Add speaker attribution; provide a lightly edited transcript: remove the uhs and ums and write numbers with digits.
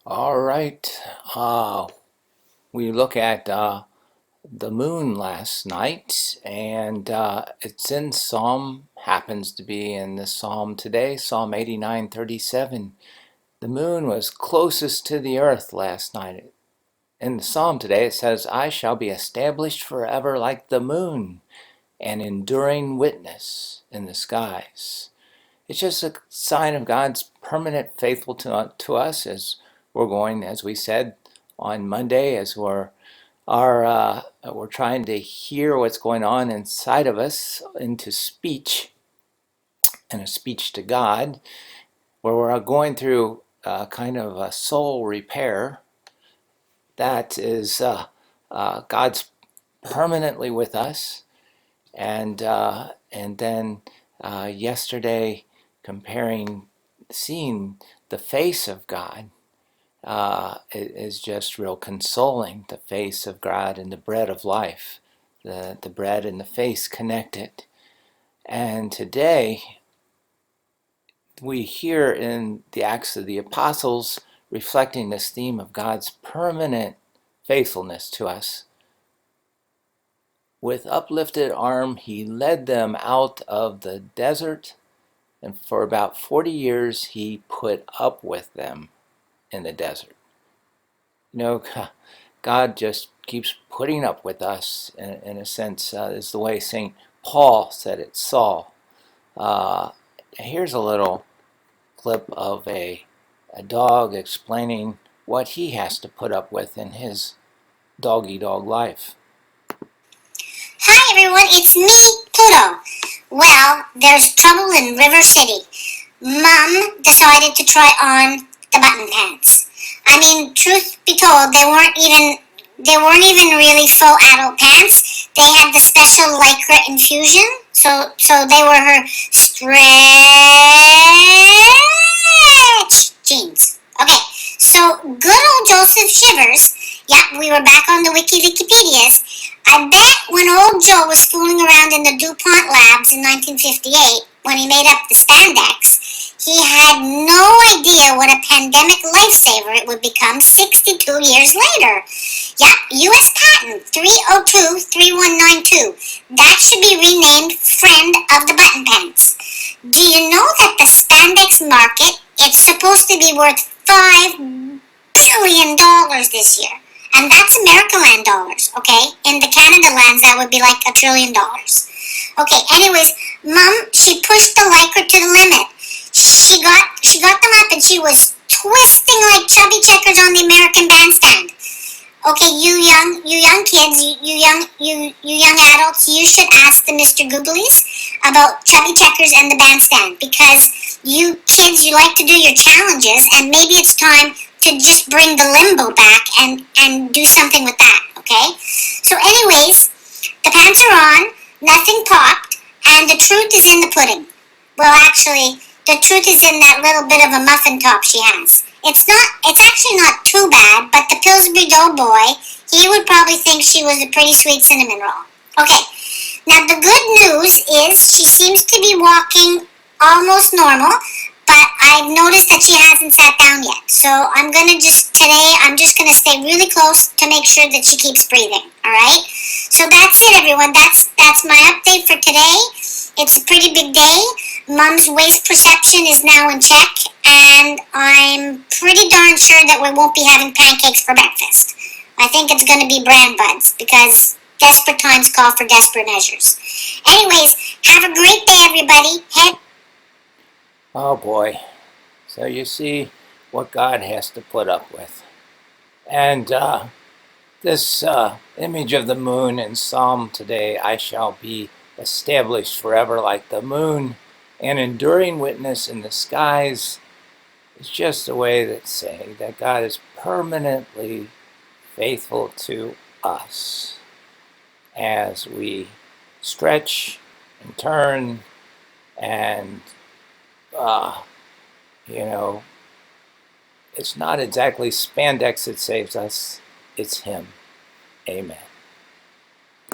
Speaker 1: All right. We look at the moon last night, and it's in Psalm, happens to be in the Psalm today, Psalm 89:37. The moon was closest to the earth last night. In the Psalm today, it says, I shall be established forever like the moon, an enduring witness in the skies. It's just a sign of God's permanent faithful to us as we're going, as we said on Monday, as we're trying to hear what's going on inside of us into speech and a speech to God, where we're going through kind of a soul repair that is God's permanently with us, and then yesterday comparing, seeing the face of God is just real consoling. The face of God and the bread of life, the bread and the face connected. And today we hear in the Acts of the Apostles reflecting this theme of God's permanent faithfulness to us. With uplifted arm, he led them out of the desert, and for about 40 years he put up with them in the desert. You know, God just keeps putting up with us, in a sense, is the way St. Paul said it, Saul. Here's a little clip of a dog explaining what he has to put up with in his dog-eat-dog life.
Speaker 2: Hi everyone, it's me, Pluto. Well, there's trouble in River City. Mom decided to try on the button pants. I mean, truth be told, they weren't even really full adult pants. They had the special lycra infusion, so they were her stretch jeans. Okay, so good old Joseph Shivers. Yep, we were back on the Wikipedias. I bet when old Joe was fooling around in the DuPont labs in 1958, when he made up the spandex, he had no idea what a pandemic lifesaver it would become 62 years later. Yep, U.S. Patent 3023192. That should be renamed Friend of the Button Pants. Do you know that the spandex market, it's supposed to be worth $5 billion this year? And that's Americaland dollars, okay? In the Canada lands, that would be like $1 trillion. Okay, anyways, Mom, she pushed the lycra to the limit. She got them up and she was twisting like chubby checkers on the American bandstand. Okay, you young kids, you young adults, you should ask the Mr. Googlies about chubby checkers and the bandstand, because you kids, you like to do your challenges, and maybe it's time to just bring the limbo back and do something with that, okay? So anyways, the pants are on, nothing popped, and the truth is in the pudding. Well, actually, the truth is in that little bit of a muffin top she has. It's actually not too bad, but the Pillsbury Doughboy, he would probably think she was a pretty sweet cinnamon roll. Okay, now the good news is she seems to be walking almost normal, but I've noticed that she hasn't sat down yet. So I'm just gonna stay really close to make sure that she keeps breathing, alright? So that's it, everyone. That's my update for today. It's a pretty big day. Mom's waist perception is now in check, and I'm pretty darn sure that we won't be having pancakes for breakfast. I think it's gonna be bran buns, because desperate times call for desperate measures. Anyways, have a great day, everybody.
Speaker 1: Oh boy. So you see what God has to put up with. And this image of the moon in Psalm today, I shall be established forever like the moon, an enduring witness in the skies, is just a way that saying that God is permanently faithful to us as we stretch and turn and it's not exactly spandex that saves us, it's Him. Amen.